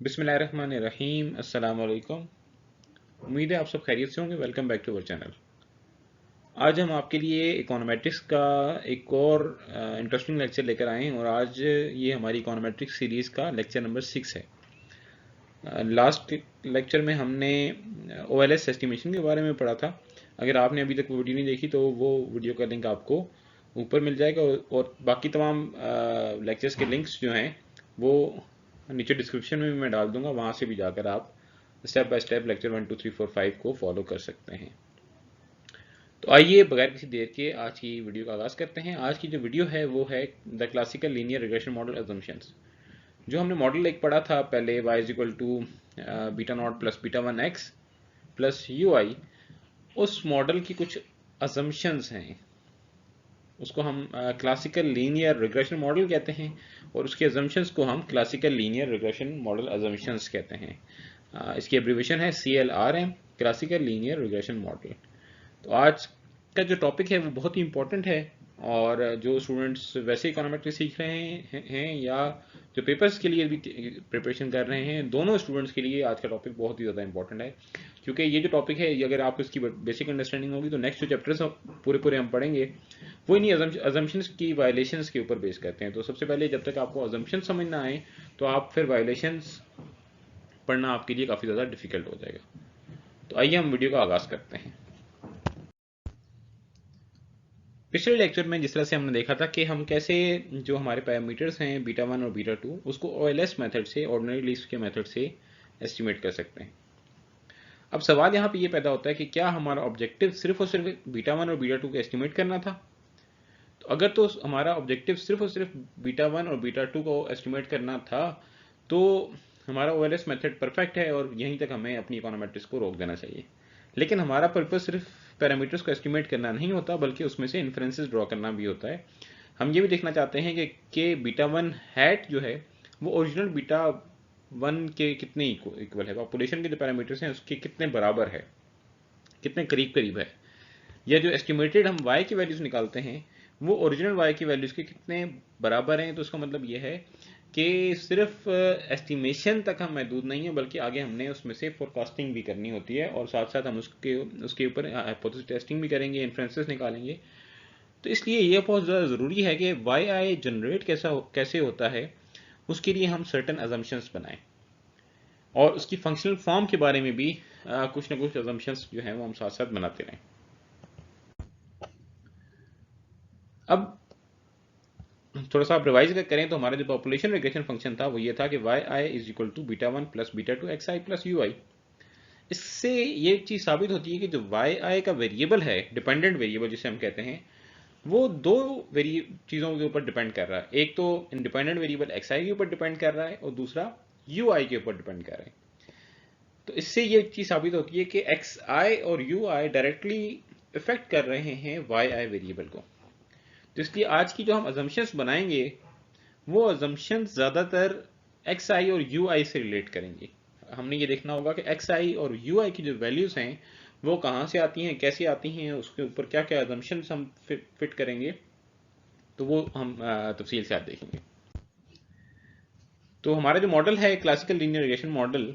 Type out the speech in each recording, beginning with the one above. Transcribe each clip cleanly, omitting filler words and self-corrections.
बिस्मिल्लाहिर्रहमानिर्रहीम। अस्सलाम वालेकुम। उम्मीद है आप सब खैरियत से होंगे। Welcome back to our channel. आज हम आपके लिए इकोनोमेट्रिक्स का एक और इंटरेस्टिंग लेक्चर लेकर आए हैं और आज ये हमारी इकोनोमेट्रिक्स सीरीज़ का लेक्चर नंबर 6 है। लास्ट लेक्चर में हमने OLS एस्टिमेशन के बारे में पढ़ा था। अगर आपने अभी तक वो वीडियो नहीं देखी तो वो वीडियो का लिंक आपको ऊपर मिल जाएगा और बाकी तमाम लेक्चर्स के लिंक्स जो हैं वो नीचे डिस्क्रिप्शन में भी मैं डाल दूंगा, वहाँ से भी जाकर आप स्टेप बाय स्टेप लेक्चर 1 2 3 4 5 को फॉलो कर सकते हैं। तो आइए बगैर किसी देर के आज की वीडियो का आगाज़ करते हैं। आज की जो वीडियो है वो है the classical linear regression model assumptions. जो हमने मॉडल एक पढ़ा था पहले, y is equal to beta naught plus beta one X plus U I, उस मॉडल की कुछ अजम्पशंस हैं, उसको हम क्लासिकल लीनियर रिग्रेशन मॉडल कहते हैं और उसके अजम्पशंस को हम classical linear regression model assumptions कहते हैं। इसकी एब्रीविएशन है CLRM, classical linear regression model. तो आज का जो टॉपिक है वो बहुत ही इंपॉर्टेंट है और जो स्टूडेंट्स वैसे इकोनॉमेट्रिक्स सीख रहे हैं या जो पेपर्स के लिए भी प्रिपरेशन कर रहे हैं, दोनों स्टूडेंट्स के लिए आज का टॉपिक बहुत ही ज़्यादा इंपॉर्टेंट है। क्योंकि ये जो टॉपिक है, अगर आपको इसकी बेसिक अंडरस्टैंडिंग होगी तो नेक्स्ट जो चैप्टर्स पूरे पूरे हम पढ़ेंगे वो इन्हीं अजम्पशंस की वायलेशंस के ऊपर बेस करते हैं। तो सबसे पहले जब तक आपको अजम्पशन समझ ना आए तो आप फिर वायलेशंस पढ़ना आपके लिए काफ़ी ज़्यादा डिफिकल्ट हो जाएगा। तो आइए हम वीडियो का आगाज़ करते हैं। पिछले लेक्चर में जिस तरह से हमने देखा था कि हम कैसे जो हमारे पैरामीटर्स हैं बीटा वन और बीटा टू, उसको OLS मेथड से, ऑर्डिनरी लीस्ट के मेथड से एस्टिमेट कर सकते हैं। अब सवाल यहाँ पे ये पैदा होता है कि क्या हमारा ऑब्जेक्टिव सिर्फ और सिर्फ बीटा वन और बीटा टू को एस्टिमेट करना था? तो अगर तो हमारा ऑब्जेक्टिव सिर्फ और सिर्फ बीटा वन और बीटा टू को एस्टिमेट करना था तो हमारा OLS मेथड परफेक्ट है और यहीं तक हमें अपनी इकोनोमेट्रिक्स को रोक देना चाहिए। लेकिन हमारा पर्पस सिर्फ पैरामीटर्स को एस्टिमेट करना नहीं होता, बल्कि उसमें से इन्फ्रेंसेस ड्रॉ करना भी होता है। हम ये भी देखना चाहते हैं कि बीटा वन हैट जो है वो ओरिजिनल बीटा वन के कितने इक्वल है, पॉपुलेशन के जो पैरामीटर्स हैं उसके कितने बराबर है, कितने करीब करीब है, या जो एस्टिमेटेड हम y की वैल्यूज निकालते हैं वो ओरिजिनल y की वैल्यूज के कितने बराबर हैं। तो उसका मतलब ये है कि सिर्फ एस्टिमेशन तक हम महदूद नहीं है, बल्कि आगे हमने उसमें से फोरकास्टिंग भी करनी होती है और साथ साथ हम उसके ऊपर हाइपोथेसिस टेस्टिंग भी करेंगे, इन्फ्रेंसेस निकालेंगे। तो इसलिए ये बहुत ज़्यादा ज़रूरी है कि YI जनरेट कैसे होता है, उसके लिए हम सर्टेन अजम्पशंस बनाएं और उसकी फंक्शनल फॉर्म के बारे में भी कुछ ना कुछ अजम्पशंस जो हैं वो हम साथ साथ बनाते रहें। अब थोड़ा सा आप रिवाइज अगर करें तो हमारा जो पॉपुलेशन रिग्रेशन फंक्शन था वो ये था कि YI is equal to beta one plus beta two XI plus UI। इससे ये चीज़ साबित होती है कि जो YI का वेरिएबल है, डिपेंडेंट वेरिएबल जिसे हम कहते हैं, वो दो चीज़ों के ऊपर डिपेंड कर रहा है। एक तो इंडिपेंडेंट वेरिएबल XI के ऊपर डिपेंड कर रहा है और दूसरा UI के ऊपर डिपेंड कर रहा है। तो इससे ये चीज़ साबित होती है कि XI और UI डायरेक्टली इफेक्ट कर रहे हैं YI वेरिएबल को। तो इसलिए आज की जो हम अजम्पशंस बनाएंगे वो अजम्पशंस ज़्यादातर XI और UI से रिलेट करेंगे। हमने ये देखना होगा कि XI और UI की जो वैल्यूज़ हैं वो कहाँ से आती हैं, कैसे आती हैं, उसके ऊपर क्या क्या अजम्पशंस हम फिट करेंगे, तो वो हम तफसील से आज देखेंगे। तो हमारा जो मॉडल है क्लासिकल लीनियर रिग्रेशन मॉडल,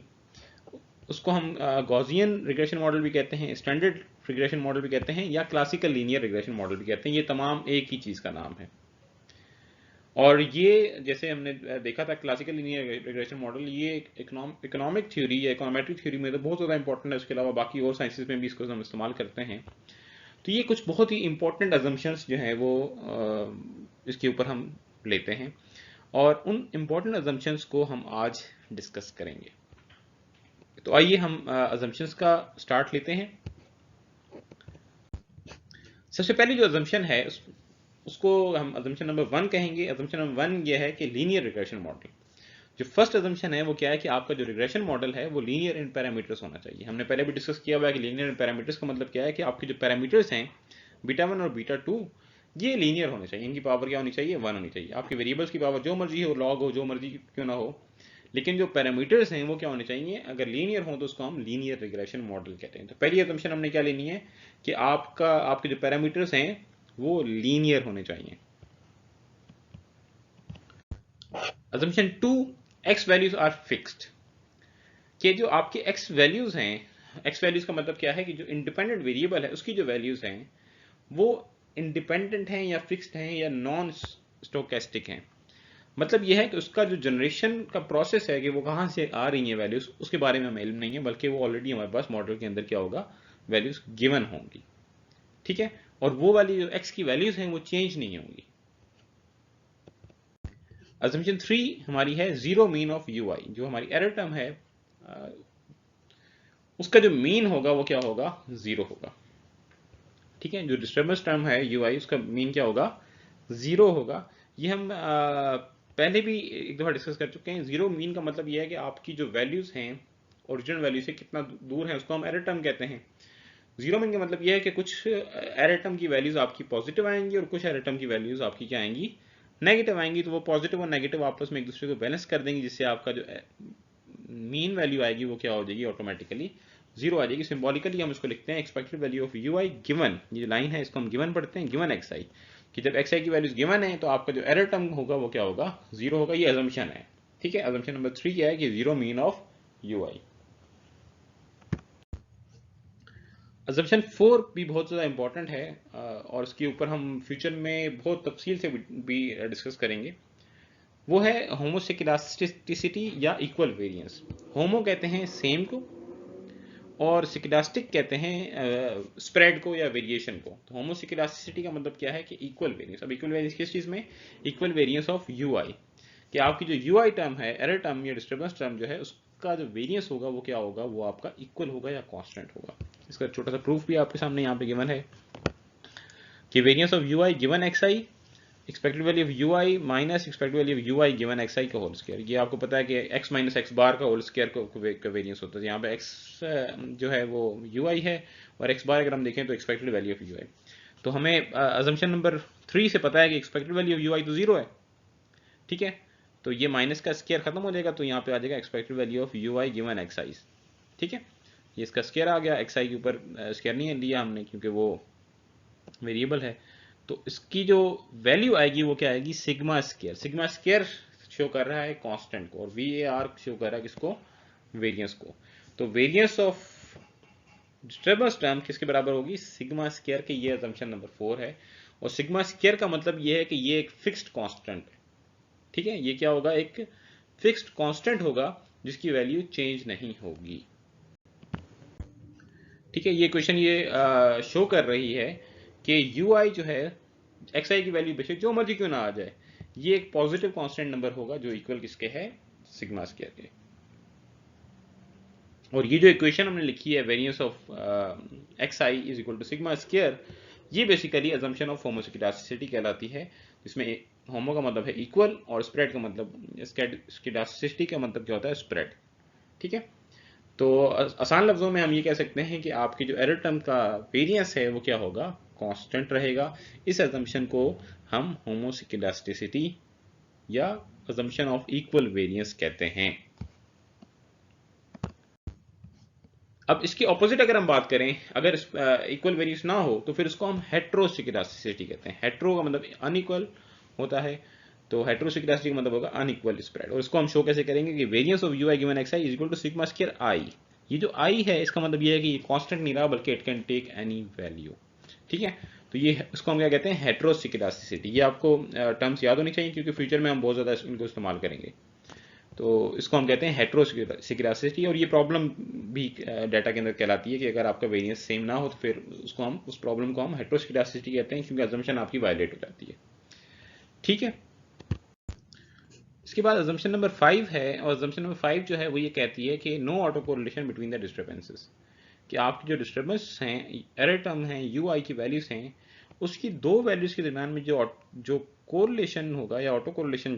उसको हम गॉसियन रिग्रेशन मॉडल भी कहते हैं, स्टैंडर्ड रिग्रेशन मॉडल भी कहते हैं, या क्लासिकल लीनियर रिग्रेशन मॉडल भी कहते हैं। ये तमाम एक ही चीज़ का नाम है। और ये जैसे हमने देखा था क्लासिकल लीनियर रिग्रेशन मॉडल, ये इकोनॉमिक थ्योरी या इकोनॉमेट्रिक थ्योरी में तो बहुत ज़्यादा इंपॉर्टेंट है। उसके अलावा बाकी और साइंसेस में भी इसको हम इस्तेमाल करते हैं। तो ये कुछ बहुत ही इंपॉर्टेंट अजम्पशंस जो हैं वो इसके ऊपर हम लेते हैं और उन इंपॉर्टेंट अजम्पशंस को हम आज डिस्कस करेंगे। तो आइए हम अजम्पशंस का स्टार्ट लेते हैं। सबसे पहली जो अजम्पशन है उसको हम अजम्पशन नंबर 1 कहेंगे। अजम्पशन नंबर 1 ये है कि लीनियर रिग्रेशन मॉडल। जो फर्स्ट अजम्पशन है वो क्या है कि आपका जो रिग्रेशन मॉडल है वो लीनियर इन पैरामीटर्स होना चाहिए। हमने पहले भी डिस्कस किया हुआ है कि लीनियर इन पैरामीटर्स का मतलब क्या है कि आपके जो पैरामीटर्स हैं बीटा वन और बीटा टू, ये लीनियर होने चाहिए। इनकी पावर क्या होनी चाहिए? 1 होनी चाहिए। आपकी वेरिएबल्स की पावर जो मर्जी हो, लॉग हो, जो मर्जी क्यों ना हो, लेकिन जो पैरामीटर्स हैं वो क्या होने चाहिए? अगर लीनियर हो तो उसको हम लीनियर रिग्रेशन मॉडल कहते हैं। तो पहली असम्पशन हमने क्या लेनी है कि आपके जो पैरामीटर्स हैं वो लीनियर होने चाहिए। Assumption 2, X values are fixed. कि जो आपके एक्स वैल्यूज हैं, एक्स वैल्यूज का मतलब क्या है कि जो इंडिपेंडेंट वेरिएबल है उसकी जो वैल्यूज हैं वो इंडिपेंडेंट हैं या फिक्स्ड हैं या नॉन स्टोकेस्टिक हैं। मतलब यह है कि उसका जो जनरेशन का प्रोसेस है कि वो कहाँ से आ रही है वैल्यूज, उसके बारे में हमें इल्म नहीं है, बल्कि वो ऑलरेडी हमारे पास मॉडल के अंदर क्या होगा, वैल्यूज गिवन होंगी। ठीक है, और वो वाली जो एक्स की वैल्यूज हैं वो चेंज नहीं होंगी। असम्पशन 3 हमारी है जीरो मीन ऑफ यू आई। जो हमारी एरर टर्म है उसका जो मीन होगा वो क्या होगा, जीरो होगा। ठीक है, जो डिस्टर्बेंस टर्म है यू आई उसका मीन क्या होगा, जीरो होगा। ये हम पहले भी एक दफा डिस्कस कर चुके हैं। जीरो मीन का मतलब ये है कि आपकी जो वैल्यूज हैं ओरिजिनल वैल्यू से कितना दूर है, उसको हम एरर टर्म कहते हैं। जीरो मीन का मतलब ये है कि कुछ एरर टर्म की वैल्यूज आपकी पॉजिटिव आएंगी और कुछ एरर टर्म की वैल्यूज आपकी क्या आएंगी, नेगेटिव आएंगी। तो वो पॉजिटिव और नेगेटिव आपस में एक दूसरे को बैलेंस कर देंगे, जिससे आपका जो मीन वैल्यू आएगी वो क्या हो जाएगी, ऑटोमेटिकली जीरो आ जाएगी। सिंबॉलिकली हम इसको लिखते हैं expected value of U I given, ये जो लाइन है इसको हम गिवन पढ़ते हैं, गिवन एक्स आई, कि जब एक्स आई की वैल्यूज गिवन है तो आपका जो एरर टर्म होगा वो क्या होगा, जीरो होगा। ये अजम्पशन है। ठीक है, अजम्पशन नंबर 3 क्या है कि zero mean of U I. Assumption 4 भी बहुत ज़्यादा इंपॉर्टेंट है और इसके ऊपर हम फ्यूचर में बहुत तफसील से भी डिस्कस करेंगे। वो है होमोसेकिडास्टिसिटी या इक्वल वेरिएंस। होमो कहते हैं सेम को और सिकिडास्टिक कहते हैं स्प्रेड को या वेरिएशन को। तो होमोसिकिडास्टिसिटी का मतलब क्या है कि इक्वल वेरिएंस। अब इक्वल वेरिएंस किस चीज़ में, इक्वल वेरिएंस ऑफ यू आई, कि आपकी जो यू आई टर्म है, एरर टर्म या डिस्टर्बेंस टर्म जो है, उसका जो वेरिएंस होगा वो क्या होगा, वो आपका इक्वल होगा या कांस्टेंट होगा। इसका छोटा सा प्रूफ भी आपके सामने यहाँ पे गिवन है कि variance of U I given X I, expected value of U I minus expected value of U I given X I का होल स्क्वायर। ये आपको पता है कि एक्स माइनस एक्स बार का होल स्क्वायर का वेरिएंस होता है। यहाँ पे एक्स जो है वो यू आई है और एक्स बार अगर हम देखें तो expected value of U I. तो हमें अजम्पशन नंबर 3 से पता है कि expected value of U I तो जीरो है। ठीक है, तो ये माइनस का स्क्वायर खत्म हो जाएगा, तो यहाँ पे आ जाएगा expected value of U I given X I. ठीक है, ये इसका स्क्वायर आ गया, एक्स आई के ऊपर स्क्वायर नहीं लिया हमने क्योंकि वो वेरिएबल है। तो इसकी जो वैल्यू आएगी वो क्या आएगी, sigma square. Sigma square show कर रहा है कांस्टेंट को और वी ए आर शो कर रहा है किसको, वेरिएंस को। तो वेरिएंस ऑफ डिस्टर्बेंस टर्म किसके बराबर होगी, सिग्मा स्क्वायर के। ये असम्पशन नंबर 4 है और सिग्मा स्क्वायर का मतलब ये है कि ये एक फिक्स्ड कांस्टेंट है। ठीक है, ये क्या होगा, एक फिक्स्ड कांस्टेंट होगा जिसकी वैल्यू चेंज नहीं होगी। ठीक है, ये क्वेश्चन ये शो कर रही है कि यू आई जो है एक्स आई की वैल्यू बेशक जो मर्जी क्यों ना आ जाए, ये एक पॉजिटिव कांस्टेंट नंबर होगा जो इक्वल किसके है, सिग्मा स्क्वायर के। और ये जो इक्वेशन हमने लिखी है variance of X I is equal to sigma square, ये बेसिकली अजम्पशन ऑफ होमोस्किडास्टिसिटी कहलाती है, जिसमें होमो का मतलब है इक्वल और स्प्रेड का मतलब, स्किडास्टिसिटी का मतलब क्या होता है, स्प्रेड। ठीक है, तो आसान लफ्जों में हम ये कह सकते हैं कि आपकी जो एरर टर्म का वेरिएंस है वो क्या होगा, कांस्टेंट रहेगा। इस अजम्पशन को हम होमोस्किडास्टिसिटी या अजम्पशन ऑफ इक्वल वेरिएंस कहते हैं। अब इसके ऑपोजिट अगर हम बात करें, अगर इक्वल वेरिएंस ना हो तो फिर उसको हम हेट्रोस्किडास्टिसिटी कहते हैं। हेट्रो का मतलब अनइक्वल होता है, तो हेट्रोस्किडास्टिसिटी का मतलब होगा अनइक्वल स्प्रेड। और इसको हम शो कैसे करेंगे कि variance of U I given X I is equal to sigma square I. ये जो आई है इसका मतलब ये है कि ये कांस्टेंट नहीं रहा बल्कि it can take any value. ठीक है, तो ये इसको हम क्या कहते हैं, हेट्रोस्किडास्टिसिटी। ये आपको टर्म्स याद होनी चाहिए क्योंकि फ्यूचर में हम बहुत ज़्यादा इनको इस्तेमाल करेंगे। तो इसको हम कहते हैं हेट्रोस्किडास्टिसिटी। और ये प्रॉब्लम भी डाटा के अंदर कहलाती है कि अगर आपका वेरिएंस सेम ना हो तो फिर उसको हम, उस प्रॉब्लम को हम हेट्रोस्किडास्टिसिटी कहते हैं क्योंकि अजम्पशन आपकी वायलेट हो जाती है। ठीक है, इसके बाद अजम्पशन नंबर 5 है और अजम्पशन नंबर 5 जो है वो ये कहती है कि no autocorrelation between the disturbances, कि आपकी जो डिस्टर्बेंस हैं, एरर टर्म हैं, यू आई की वैल्यूज हैं, उसकी दो वैल्यूज के दरमियान में जो कोरिलेशन होगा या ऑटो कोरिलेशन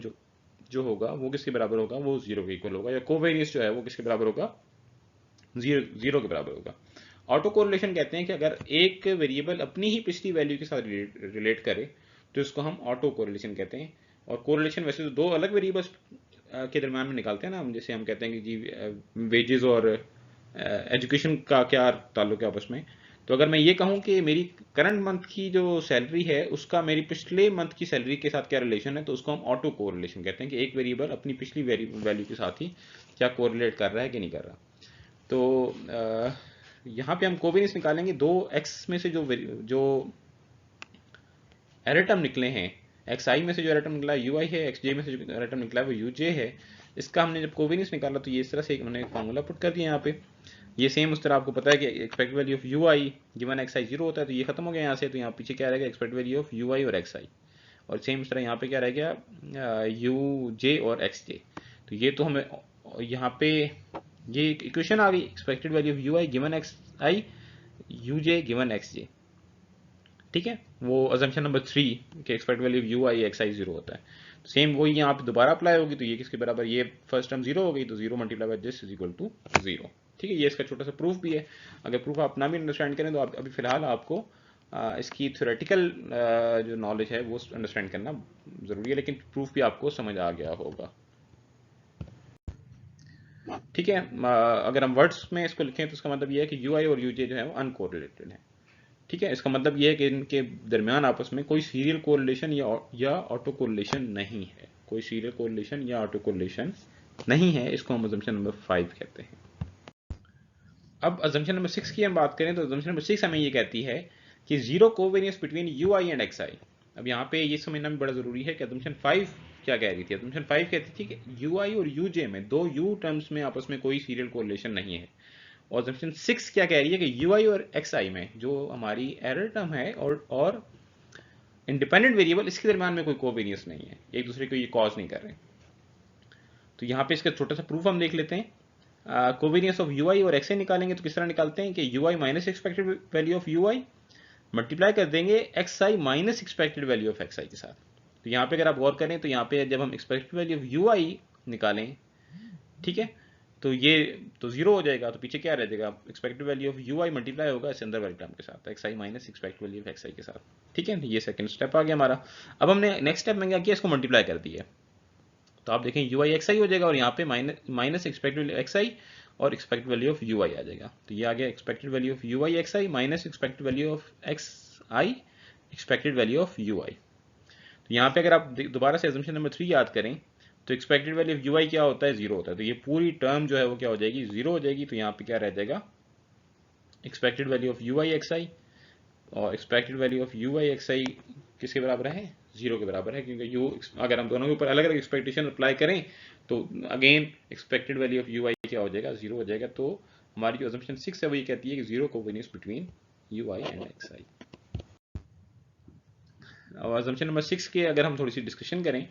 जो होगा वो किसके बराबर होगा, वो जीरो के इक्वल होगा, या कोवेरियंस जो है वो किसके बराबर होगा, जीरो के बराबर होगा। ऑटो कोरिलेशन कहते हैं कि अगर एक वेरिएबल अपनी ही पिछली वैल्यू के साथ रिलेट करे तो इसको हम ऑटो कोरिलेशन कहते हैं। और कोरिलेशन वैसे तो दो अलग वेरिएबल्स के दरम्यान में निकालते हैं ना हम, जैसे हम कहते हैं कि जी वेजेस और एजुकेशन का क्या ताल्लुक है आपस में। तो अगर मैं ये कहूँ कि मेरी करंट मंथ की जो सैलरी है उसका मेरी पिछले मंथ की सैलरी के साथ क्या रिलेशन है, तो उसको हम ऑटो कोरिलेशन कहते हैं कि एक वेरिएबल अपनी पिछली वैल्यू के साथ ही क्या कोरिलेट कर रहा है कि नहीं कर रहा। तो यहाँ पे हम कोवेरियंस निकालेंगे, दो एक्स में से जो एरर टर्म निकले हैं, एक्स आई में से जो एरर टर्म निकला है यू आई है, एक्स जे में से जो एरर टर्म निकला है वो यू जे है। इसका हमने जब कोवेरियंस निकाला तो ये इस तरह से हमने एक फार्मूला पुट कर दिया यहाँ पे। ये सेम उस तरह आपको पता है कि expected value of U I given X I zero होता है, तो ये खत्म हो गया यहाँ से। तो यहाँ पीछे क्या रहेगा, एक्सपेक्टेड वैल्यू ऑफ यू आई और एक्स आई, और सेम इस तरह यहाँ पे क्या रह गया, यू जे और एक्स जे। तो ये तो हमें यहाँ पे ये इक्वेशन आ गई, expected value of U I given X I, U J given X J. ठीक है, वो अजम्पशन नंबर 3 कि expect value of U I X I zero होता है। तो सेम वही यहाँ पे दोबारा अप्लाई होगी, तो ये किसके बराबर, ये फर्स्ट टर्म जीरो हो गई, तो zero multiply by this is equal to zero. ठीक है, ये इसका छोटा सा प्रूफ भी है। अगर प्रूफ आप ना भी अंडरस्टैंड करें तो आप अभी फिलहाल आपको इसकी थ्योरेटिकल जो नॉलेज है वो अंडरस्टैंड करना जरूरी है, लेकिन प्रूफ भी आपको समझ आ गया होगा। ठीक है, अगर हम वर्ड्स में इसको लिखें तो इसका मतलब ये है कि यू आई और यू जे जो है वो अनकोरिलेटेड है। ठीक है, इसका मतलब ये है कि इनके दरमियान आपस में कोई सीरियल कोरिलेशन या ऑटो कोरिलेशन नहीं है, कोई सीरियल कोरिलेशन या ऑटो कोरिलेशन नहीं है। इसको हम अजम्पशन नंबर 5 कहते हैं। अब अजम्पशन नंबर 6 की हम बात करें तो अजम्पशन नंबर 6 हमें ये कहती है कि zero covariance between U I and X I. अब यहाँ पे ये समझना भी बड़ा जरूरी है कि अजम्पशन 5 क्या कह रही थी। अजम्पशन 5 कहती थी कि यू आई और यू जे में, दो यू टर्म्स में आपस में कोई सीरियल कोरिलेशन नहीं है। और अजम्पशन 6 क्या कह रही है कि यू आई और एक्स आई में जो हमारी एरर टर्म है और इंडिपेंडेंट वेरिएबल, इसके दरमियान में कोई कोवेरियंस नहीं है, एक दूसरे को ये कॉज नहीं कर रहे। तो यहाँ पे इसका छोटा सा प्रूफ हम देख लेते हैं। कोवेरियंस ऑफ यू आई और एक्स आई निकालेंगे तो किस तरह निकालते हैं कि U I minus expected value of U I multiply कर देंगे X I minus expected value of X I के साथ। तो यहाँ पे अगर आप गौर करें तो यहाँ पे जब हम एक्सपेक्टेड वैल्यू ऑफ यू आई निकालें, ठीक है, तो ये तो जीरो हो जाएगा, तो पीछे क्या रह जाएगा, expected value of U I multiply होगा इस अंदर वाली टर्म के साथ, X I minus expected value of X I के साथ। ठीक है, ये सेकंड स्टेप आ गया हमारा। अब हमने नेक्स्ट स्टेप में क्या किया, इसको मल्टीप्लाई कर दिया। तो आप देखें यू आई एक्स आई हो जाएगा और यहाँ पे minus expected value X I और expected value of U I आ जाएगा। तो ये आ गया expected value of U I X I minus expected value of X I expected value of U I. तो यहाँ पे अगर आप दोबारा से assumption नंबर 3 याद करें तो expected value of U I क्या होता है, जीरो होता है। तो ये पूरी टर्म जो है वो क्या हो जाएगी, जीरो हो जाएगी। तो यहाँ पे क्या रह जाएगा, expected value of U I X I और expected value of U I X I किसके बराबर है, जीरो के बराबर है, क्योंकि यू अगर हम दोनों के ऊपर अलग अलग एक्सपेक्टेशन अप्लाई करें तो again expected value of U I क्या हो जाएगा, जीरो हो जाएगा। तो हमारी जो assumption 6 है वो ये कहती है कि zero covariance between U I and X I. और assumption नंबर 6 के अगर हम थोड़ी सी डिस्कशन करें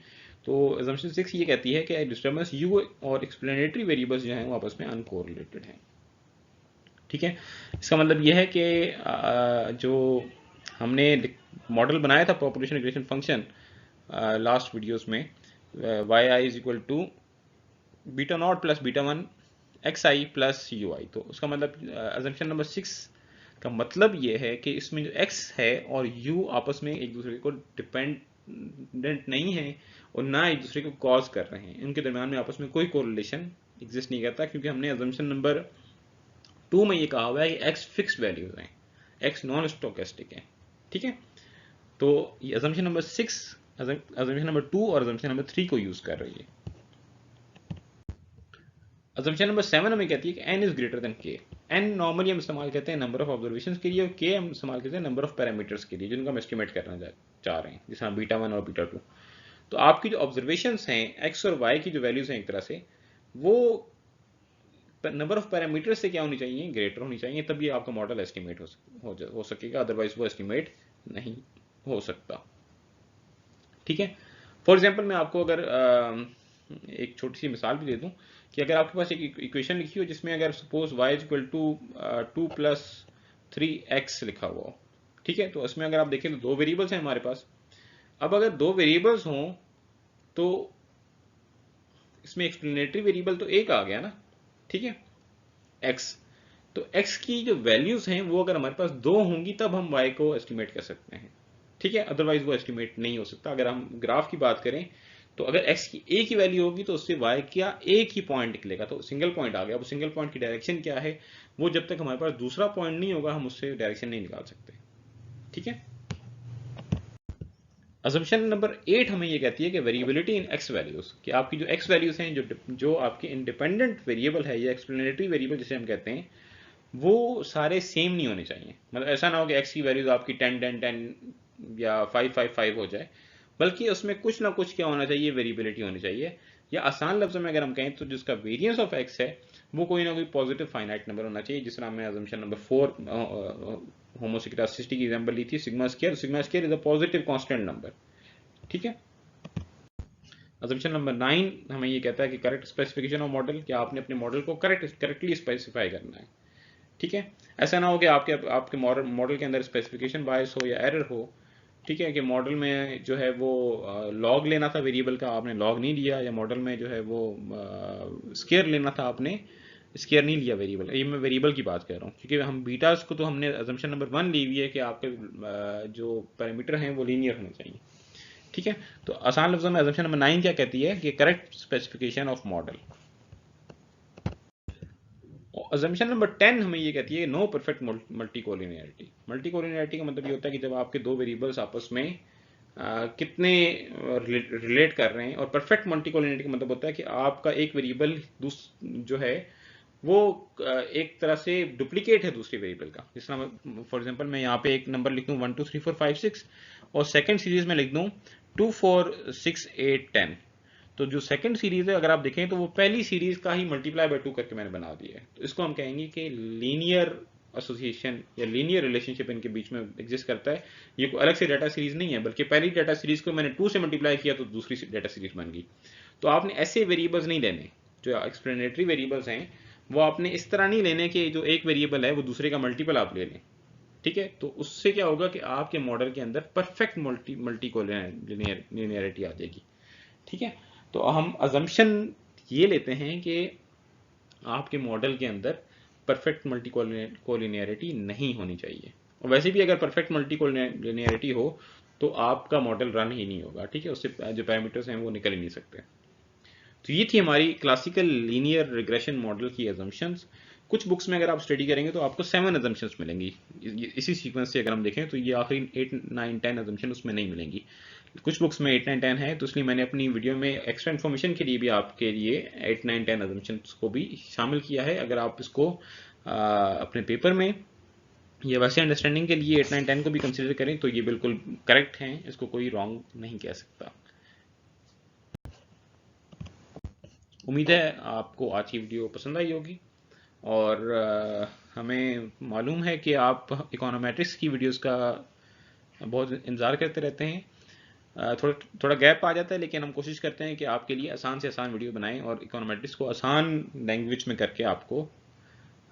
तो assumption 6 ये कहती है कि डिस्टर्बेंस u और एक्सप्लेनेटरी वेरिएबल्स जो हैं वो आपस में अनकोरिलेटेड हैं। ठीक है, इसका मतलब ये है कि जो हमने मॉडल बनाया था population regression function last videos में, Y I is equal to beta naught plus beta one X I plus U I. तो उसका मतलब assumption नंबर 6 का मतलब ये है कि इसमें जो x है और u आपस में एक दूसरे को डिपेंडेंट नहीं है और ना एक दूसरे को कॉज कर रहे हैं, इनके दरमियान में आपस में कोई कोरिलेशन एग्जिस्ट नहीं करता, क्योंकि हमने assumption नंबर 2 में ये कहा हुआ है कि x फिक्स्ड वैल्यूज हैं, x नॉन स्टोकेस्टिक है। ठीक है, तो ये assumption नंबर 6 assumption नंबर 2 और assumption नंबर 3 को यूज कर रही है। assumption नंबर 7 हमें कहती है कि n is greater than k। n normally हम इस्तेमाल करते हैं नंबर ऑफ ऑब्जर्वेशंस के लिए और k हम इस्तेमाल करते हैं नंबर ऑफ पैरामीटर्स के लिए जिनको हम एस्टिमेट करना चाह रहे हैं, जैसे हम बीटा 1 और बीटा 2। तो आपकी जो ऑब्जर्वेशंस हैं x और y की जो वैल्यूज हैं एक तरह से वो नंबर ऑफ पैरामीटर्स से क्या होनी चाहिए, ग्रेटर होनी चाहिए, तब ये आपका मॉडल एस्टिमेट हो सकेगा, अदरवाइज वो एस्टिमेट नहीं हो सकता। ठीक है, फॉर एग्जाम्पल मैं आपको अगर एक छोटी सी मिसाल भी दे दूं कि अगर आपके पास एक इक्वेशन लिखी हो जिसमें अगर suppose y is equal to 2 plus 3x लिखा हुआ हो, ठीक है, तो उसमें अगर आप देखें तो दो वेरिएबल्स हैं हमारे पास। अब अगर दो वेरिएबल्स हों तो इसमें एक्सप्लेनेटरी वेरिएबल तो एक आ गया ना, ठीक है, x। तो x की जो वैल्यूज हैं वो अगर हमारे पास दो होंगी तब हम y को एस्टिमेट कर सकते हैं। ठीक है, अदरवाइज वो एस्टिमेट नहीं हो सकता। अगर हम ग्राफ की बात करें तो अगर x की a की वैल्यू होगी तो उससे y का एक ही पॉइंट निकलेगा, तो सिंगल पॉइंट आ गया। अब सिंगल पॉइंट की डायरेक्शन क्या है, वो जब तक हमारे पास दूसरा पॉइंट नहीं होगा हम उससे डायरेक्शन नहीं निकाल सकते। ठीक है, अजम्पशन नंबर 8 हमें ये कहती है कि वेरिएबिलिटी इन एक्स वैल्यूज, कि आपकी जो एक्स वैल्यूज हैं, जो आपके इंडिपेंडेंट वेरिएबल है या एक्सप्लेनेटरी वेरिएबल जिसे हम कहते हैं, वो सारे सेम नहीं होने चाहिए। मतलब ऐसा ना हो कि एक्स की वैल्यूज आपकी 10 10 10 या 5 5 5 हो जाए, बल्कि उसमें कुछ ना कुछ क्या होना चाहिए, वेरिएबिलिटी होनी चाहिए। या आसान लफ्जों में अगर हम कहें तो जिसका वेरिएंस ऑफ एक्स है वो कोई ना कोई पॉजिटिव फाइनाइट नंबर होना चाहिए। जिस तरह हमने अजम्पशन नंबर 4 होमोसिक्रासिटी की एग्जांपल ली थी, sigma square is a positive constant number. ठीक है। अजम्पशन नंबर 9 हमें ये कहता है कि करेक्ट स्पेसिफिकेशन ऑफ मॉडल, कि आपने अपने मॉडल को करेक्टली स्पेसिफाई करना है। ठीक है। ऐसा ना हो कि आपके आपके मॉडल के अंदर स्पेसिफिकेशन बायस हो या एरर हो। ठीक है, कि मॉडल में जो है वो लॉग लेना था वेरिएबल का, आपने लॉग नहीं लिया, या मॉडल में जो है वो स्केयर लेना था, आपने स्केयर नहीं लिया वेरिएबल। ये मैं वेरिएबल की बात कर रहा हूँ, क्योंकि हम बीटास को तो हमने अजम्पशन नंबर 1 ली हुई है कि आपके जो पैरामीटर हैं वो लीनियर होने चाहिए। ठीक है। तो आसान लफ्जों में अजम्पशन नंबर 9 क्या कहती है कि correct specification of model. Assumption number 10 हमें ये कहती है नो परफेक्ट मल्टीकोलिनियरिटी। मल्टीकोलिनियरिटी का मतलब ये होता है कि जब आपके दो वेरिएबल्स आपस में कितने रिलेट कर रहे हैं। और परफेक्ट मल्टीकोलिनियरिटी का मतलब होता है कि आपका एक वेरिएबल जो है वो एक तरह से डुप्लीकेट है दूसरे वेरिएबल का। जिस तरह फॉर एग्जांपल मैं यहाँ पे एक नंबर लिख दूँ 1 2 3 4 5 6, और सेकंड सीरीज में लिख दूँ 2 4 6 8 10। तो जो सेकंड सीरीज है अगर आप देखें तो वो पहली सीरीज का ही मल्टीप्लाई बाय 2 करके मैंने बना दिया है। तो इसको हम कहेंगे कि लीनियर एसोसिएशन या लीनियर रिलेशनशिप इनके बीच में एग्जिस्ट करता है। ये कोई अलग से डाटा सीरीज नहीं है, बल्कि पहली डाटा सीरीज को मैंने 2 से मल्टीप्लाई किया तो दूसरी डाटा सीरीज बन गई। तो आपने ऐसे वेरिएबल्स नहीं लेने, जो एक्सप्लेनेटरी वेरिएबल्स हैं वो आपने इस तरह नहीं लेने कि जो एक वेरिएबल है वो दूसरे का मल्टीपल आप ले लें। ठीक है। तो उससे क्या होगा कि आपके मॉडल के अंदर परफेक्ट मल्टीकोलिनियरिटी आ जाएगी। ठीक है। तो हम अजम्पशन ये लेते हैं कि आपके मॉडल के अंदर परफेक्ट मल्टीकोलिनियरिटी नहीं होनी चाहिए। और वैसे भी अगर परफेक्ट मल्टीकोलिनियरिटी हो तो आपका मॉडल रन ही नहीं होगा। ठीक है। उससे जो पैरामीटर्स हैं वो निकल ही नहीं सकते। तो ये थी हमारी क्लासिकल लीनियर रिग्रेशन मॉडल की अजम्पशंस। कुछ बुक्स में अगर आप स्टडी करेंगे तो आपको 7 अजम्पशंस मिलेंगी। इसी सीक्वेंस से अगर हम देखें तो ये आखिरी 8 9 10 अजम्पशन उसमें नहीं मिलेंगी। कुछ बुक्स में 8 9 10 है, तो इसलिए मैंने अपनी वीडियो में एक्स्ट्रा इन्फॉर्मेशन के लिए भी आपके लिए 8 9 10 अजम्पशंस को भी शामिल किया है। अगर आप इसको अपने पेपर में या वैसे अंडरस्टैंडिंग के लिए 8 9 10 को भी कंसिडर करें तो ये बिल्कुल करेक्ट हैं, इसको कोई रॉन्ग नहीं कह सकता। उम्मीद है आपको आज की वीडियो पसंद आई होगी, और हमें मालूम है कि आप इकोनोमेट्रिक्स की वीडियोस का बहुत इंतज़ार करते रहते हैं। थोड़ा थोड़ा गैप आ जाता है, लेकिन हम कोशिश करते हैं कि आपके लिए आसान से आसान वीडियो बनाएं और इकोनोमेट्रिक्स को आसान लैंग्वेज में करके आपको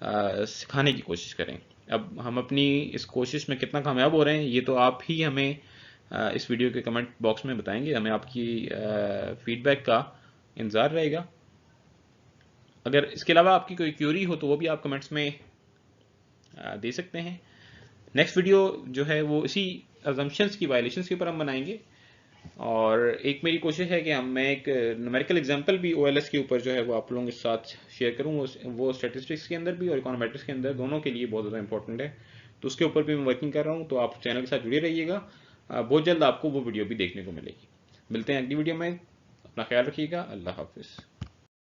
सिखाने की कोशिश करें। अब हम अपनी इस कोशिश में कितना कामयाब हो रहे हैं ये तो आप ही हमें इस वीडियो के कमेंट बॉक्स में बताएंगे। हमें आपकी फीडबैक का इंतज़ार रहेगा। अगर इसके अलावा आपकी कोई क्यूरी हो तो वो भी आप कमेंट्स में दे सकते हैं। नेक्स्ट वीडियो जो है वो इसी अजम्पशंस की वायलेशंस के ऊपर हम बनाएंगे। और एक मेरी कोशिश है कि मैं एक न्यूमेरिकल एग्जांपल भी ओएलएस के ऊपर जो है वो आप लोगों के साथ शेयर करूँ। वो स्टैटिस्टिक्स के अंदर भी और इकोनोमेट्रिक्स के अंदर दोनों के लिए बहुत ज़्यादा इंपॉर्टेंट है। तो उसके ऊपर भी मैं वर्किंग कर रहा हूँ, तो आप चैनल के साथ जुड़े रहिएगा। बहुत जल्द आपको वो वीडियो भी देखने को मिलेगी। मिलते हैं अगली वीडियो में। अपना ख्याल रखिएगा। अल्लाह हाफिज़।